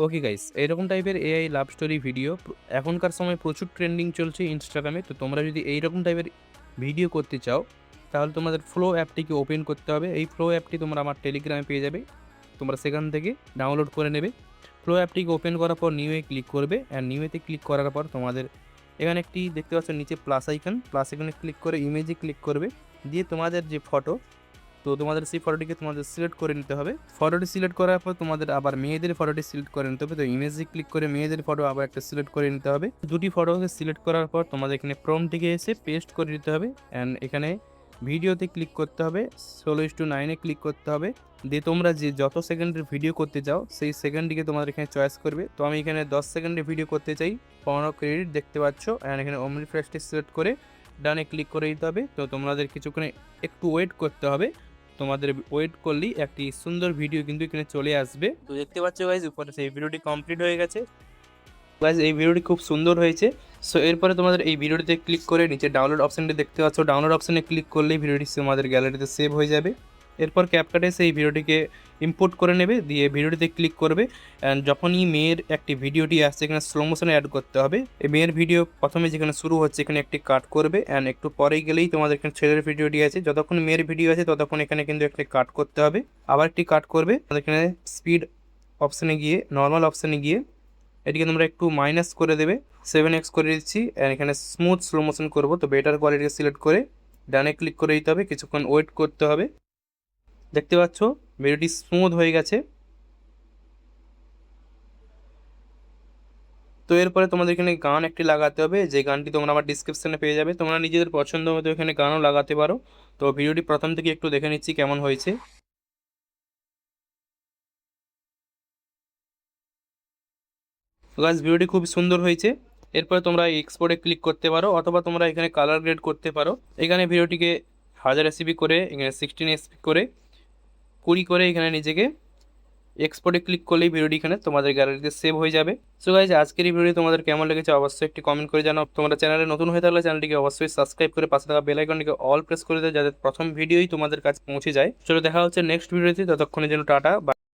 Okay guys, এরকম টাইপের AI love story video এখনকার সময় প্রচুর ট্রেন্ডিং চলছে ইনস্টাগ্রামে। তো তোমরা যদি এইরকম টাইপের ভিডিও করতে চাও, তাহলে তোমাদের ফ্লো অ্যাপটিকে ওপেন করতে হবে। এই ফ্লো অ্যাপটি তোমরা আমার টেলিগ্রামে পেয়ে যাবে, তোমরা সেখান থেকে ডাউনলোড করে নেবে। ফ্লো অ্যাপটিকে ওপেন করার পর নিউয়ে ক্লিক করবে, অ্যান্ড নিউয়েতে ক্লিক করার পর তোমাদের এখানে একটি দেখতে পাচ্ছ নিচে প্লাস আইকনে ক্লিক করে ইমেজে ক্লিক করবে। দিয়ে তোমাদের যে ফটো, তো তোমাদের সেই ফটোটিকে তোমাদের সিলেক্ট করে নিতে হবে। ফটোটি সিলেক্ট করার পর তোমাদের আবার মেয়েদের ফটোটি সিলেক্ট করে নিতে হবে। তো ইমেজে ক্লিক করে মেয়েদের ফটো আবার একটা সিলেক্ট করে নিতে হবে। দুটি ফটোকে সিলেক্ট করার পর তোমাদের এখানে প্রম্পটিকে এসে পেস্ট করে দিতে হবে, অ্যান্ড এখানে ভিডিওতে ক্লিক করতে হবে, 16:9 ক্লিক করতে হবে। দিয়ে তোমরা যে যত সেকেন্ডের ভিডিও করতে চাও সেই সেকেন্ডটিকে তোমাদের এখানে চয়েস করবে। তো আমি এখানে 10 সেকেন্ডের ভিডিও করতে চাই, 15 ক্রেডিট দেখতে পাচ্ছ। অ্যান্ড এখানে অমনি ফ্রেশটি সিলেক্ট করে ডানে ক্লিক করে দিতে হবে। তো তোমাদের কিছুক্ষণে একটু ওয়েট করতে হবে। তোমাদের ওয়েট করলেই একটি সুন্দর ভিডিও কিন্তু এখানে চলে আসবে। তো দেখতে পাচ্ছ গাইজ, উপরে সেই ভিডিওটি কমপ্লিট হয়ে গেছে। গাইজ এই ভিডিওটি খুব সুন্দর হয়েছে। সো এরপরে তোমাদের এই ভিডিওটিতে ক্লিক করে নিচে ডাউনলোড অপশানটি দেখতে পাচ্ছ, ডাউনলোড অপশানে ক্লিক করলেই ভিডিওটি তোমাদের গ্যালারিতে সেভ হয়ে যাবে। এরপর ক্যাপকাটে সেই ভিডিওটিকে ইম্পোর্ট করে নেবে, দিয়ে ভিডিওটিতে ক্লিক করবে। অ্যান্ড যখনই মেয়ের একটি ভিডিওটি আসছে এখানে স্লো মোশনে অ্যাড করতে হবে। এই মেয়ের ভিডিও প্রথমে যেখানে শুরু হচ্ছে এখানে একটি কাট করবে, অ্যান্ড একটু পরেই গেলেই তোমাদের এখানে ছেলের ভিডিওটি আছে। যতক্ষণ মেয়ের ভিডিও আছে ততক্ষণ এখানে কিন্তু একটি কাট করতে হবে, আবার একটি কাট করবে। আমাদের এখানে স্পিড অপশানে গিয়ে নর্মাল অপশানে গিয়ে এটিকে তোমরা একটু মাইনাস করে দেবে, 7x করে দিচ্ছি। অ্যান্ড এখানে স্মুথ স্লো মোশন করবো, তো বেটার কোয়ালিটি সিলেক্ট করে ডানে ক্লিক করে দিতে হবে, কিছুক্ষণ ওয়েট করতে হবে। দেখতে পাচ্ছ ভিডিওটি স্মুথ হয়ে গেছে। তো এরপরে তোমাদের এখানে গান একটি লাগাতে হবে, যে গানটি তোমরা আমার ডিসক্রিপশনে পেয়ে যাবে। তোমরা নিজেদের পছন্দ মতো এখানে গানও লাগাতে পারো। তো ভিডিওটি প্রথম থেকে একটু দেখে নিচ্ছি কেমন হয়েছে। গাইস ভিডিওটি খুব সুন্দর হয়েছে। এরপরে তোমরা এক্সপোর্টে ক্লিক করতে পারো, অথবা তোমরা এখানে কালার গ্রেড করতে পারো। এখানে ভিডিওটিকে 1080p করে, এখানে 16 করে 20 করে এখানে নিজেকে এক্সপোর্টে ক্লিক করলেই ভিডিওটি এখানে তোমাদের গ্যালারিতে সেভ হয়ে যাবে। সো গাইজ আজকের এই ভিডিও তোমাদের কেমন লেগেছে অবশ্যই একটি কমেন্ট করে জানাও। তোমরা চ্যানেলে নতুন হয়ে থাকলে চ্যানেলটিকে অবশ্যই সাবস্ক্রাইব করে পাশে থাকা বেল আইকনটিকে অল প্রেস করে দাও, যাতে প্রথম ভিডিওই তোমাদের কাছে পৌঁছে যায়। চলো দেখা হচ্ছে নেক্সট ভিডিওতে, ততক্ষণের জন্য টাটা।